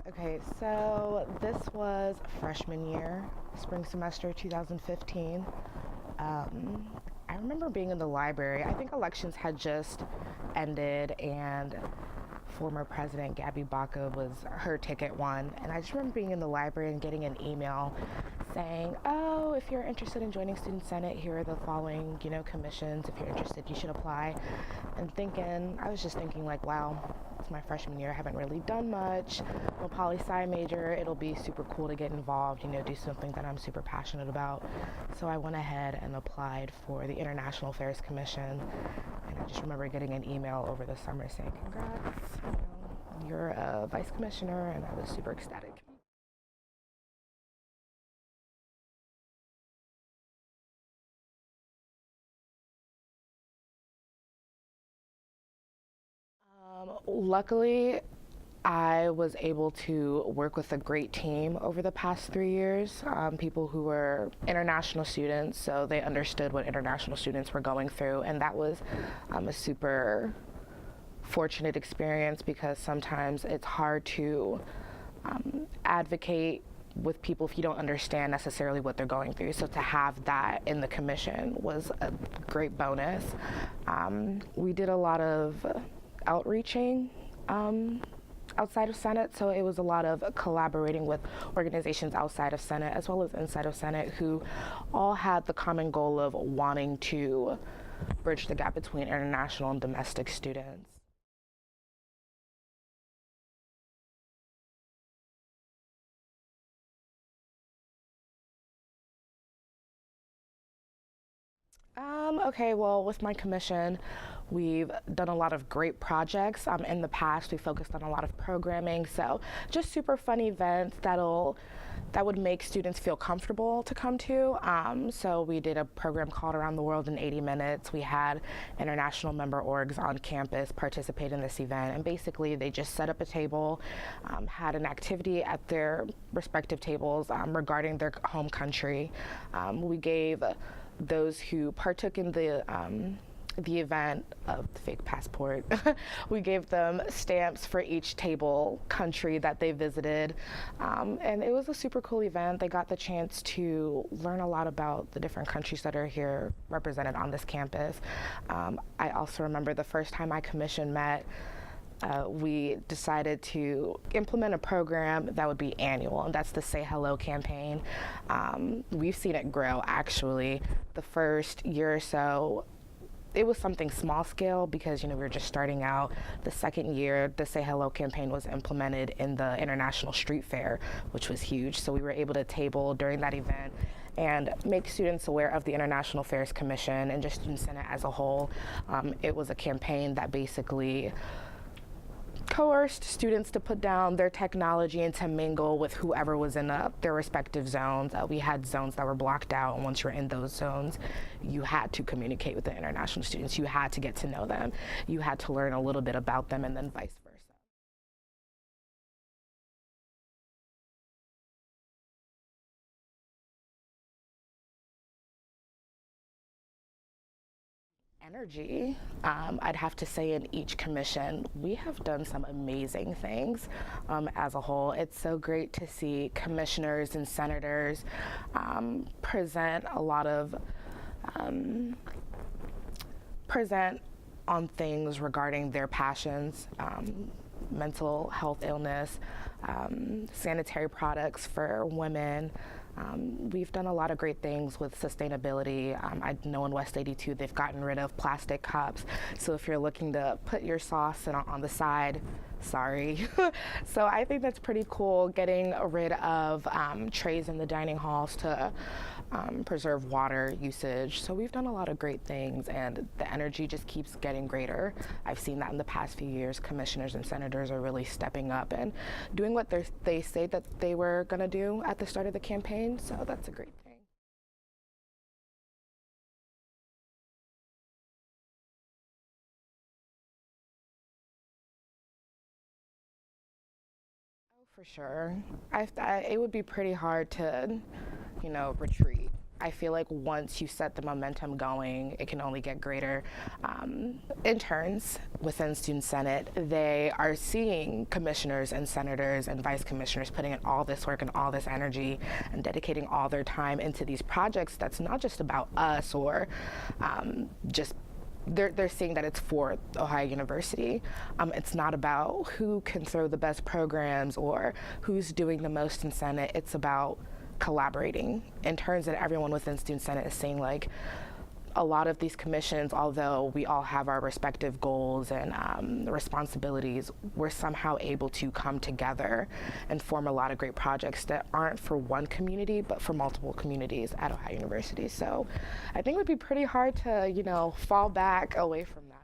Okay, so this was freshman year, spring semester 2015. Um, I remember being in the library. I think elections had just ended, and former President Gabby Baca was her ticket won. And I just remember being in the library and getting an email saying, "Oh, if you're interested in joining Student Senate, here are the following, commissions. If you're interested, you should apply." And I was just thinking, like, wow, it's my freshman year. I haven't really done much. I'm a poli-sci major. It'll be super cool to get involved, do something that I'm super passionate about. So I went ahead and applied for the International Affairs Commission. And I just remember getting an email over the summer saying, "Congrats, you're a vice commissioner," and I was super ecstatic. Luckily, I was able to work with a great team over the past 3 years. People who were international students, so they understood what international students were going through, and that was a super fortunate experience because sometimes it's hard to advocate with people if you don't understand necessarily what they're going through. So to have that in the commission was a great bonus. We did a lot of outreaching outside of Senate, so it was a lot of collaborating with organizations outside of Senate as well as inside of Senate who all had the common goal of wanting to bridge the gap between international and domestic students. Okay, well, with my commission, we've done a lot of great projects. In the past, we focused on a lot of programming, so just super fun events that would make students feel comfortable to come to. So we did a program called Around the World in 80 Minutes. We had international member orgs on campus participate in this event, and basically they just set up a table, had an activity at their respective tables regarding their home country. We gave those who partook in the event of the fake passport. We gave them stamps for each table country that they visited. And it was a super cool event. They got the chance to learn a lot about the different countries that are here represented on this campus. I also remember the first time my commission met, we decided to implement a program that would be annual, and that's the Say Hello campaign. We've seen it grow, actually. The first year or so, it was something small scale because we were just starting out. The second year, the Say Hello campaign was implemented in the International Street Fair, which was huge. So we were able to table during that event and make students aware of the International Affairs Commission and just Student Senate as a whole. It was a campaign that basically coerced students to put down their technology and to mingle with whoever was in their respective zones. We had zones that were blocked out, and once you're in those zones, you had to communicate with the international students. You had to get to know them. You had to learn a little bit about them, and then vice versa. Energy, I'd have to say in each commission, we have done some amazing things as a whole. It's so great to see commissioners and senators present a lot of um, present on things regarding their passions, mental health illness, sanitary products for women. We've done a lot of great things with sustainability. I know in West 82 they've gotten rid of plastic cups. So if you're looking to put your sauce on the side, sorry. So I think that's pretty cool, getting rid of trays in the dining halls to preserve water usage. So we've done a lot of great things, and the energy just keeps getting greater. I've seen that in the past few years. Commissioners and senators are really stepping up and doing what they say that they were going to do at the start of the campaign. So that's a great thing. Oh, for sure. It would be pretty hard to, retreat I feel like once you set the momentum going, it can only get greater. Interns within Student Senate, they are seeing commissioners and senators and vice commissioners putting in all this work and all this energy and dedicating all their time into these projects that's not just about us or just they're seeing that it's for Ohio University. It's not about who can throw the best programs or who's doing the most in Senate. It's about collaborating. Interns and everyone within Student Senate is saying, like, a lot of these commissions, although we all have our respective goals and responsibilities, we're somehow able to come together and form a lot of great projects that aren't for one community, but for multiple communities at Ohio University. So I think it would be pretty hard to, fall back away from that.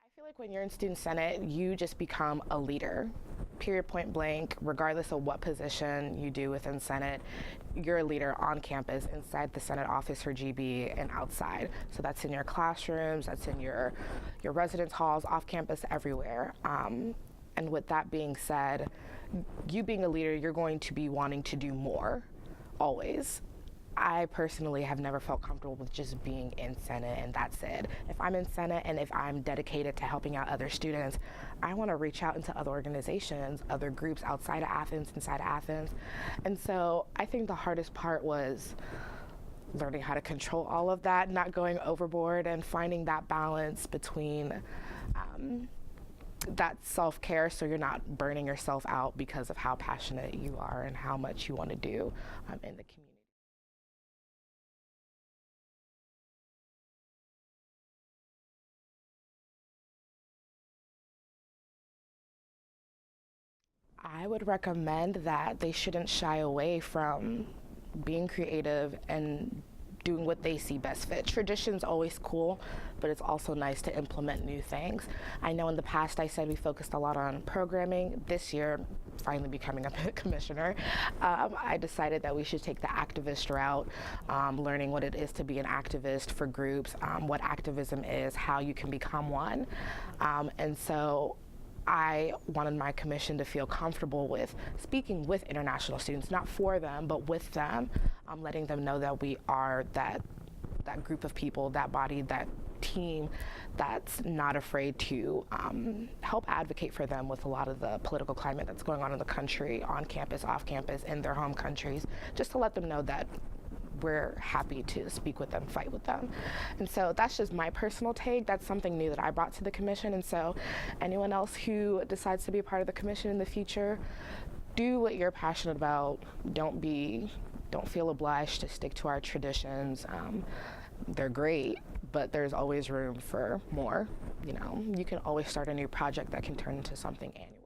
I feel like when you're in Student Senate, you just become a leader, period, point blank, regardless of what position you do within Senate. You're a leader on campus, inside the Senate office for GB and outside. So that's in your classrooms, that's in your residence halls, off campus, everywhere. And with that being said, you being a leader, you're going to be wanting to do more, always. I personally have never felt comfortable with just being in Senate and that's it. If I'm in Senate and if I'm dedicated to helping out other students, I want to reach out into other organizations, other groups outside of Athens, inside of Athens. And so I think the hardest part was learning how to control all of that, not going overboard, and finding that balance between that self-care so you're not burning yourself out because of how passionate you are and how much you want to do in the community. I would recommend that they shouldn't shy away from being creative and doing what they see best fit. Tradition's always cool, but it's also nice to implement new things. I know in the past I said we focused a lot on programming. This year, finally becoming a commissioner, I decided that we should take the activist route, learning what it is to be an activist for groups, what activism is, how you can become one. And so I wanted my commission to feel comfortable with speaking with international students, not for them, but with them, letting them know that we are that group of people, that body, that team that's not afraid to help advocate for them with a lot of the political climate that's going on in the country, on campus, off campus, in their home countries, just to let them know that we're happy to speak with them, fight with them. And so that's just my personal take. That's something new that I brought to the commission. And so anyone else who decides to be a part of the commission in the future, do what you're passionate about. Don't feel obliged to stick to our traditions. They're great, but there's always room for more. You can always start a new project that can turn into something annual.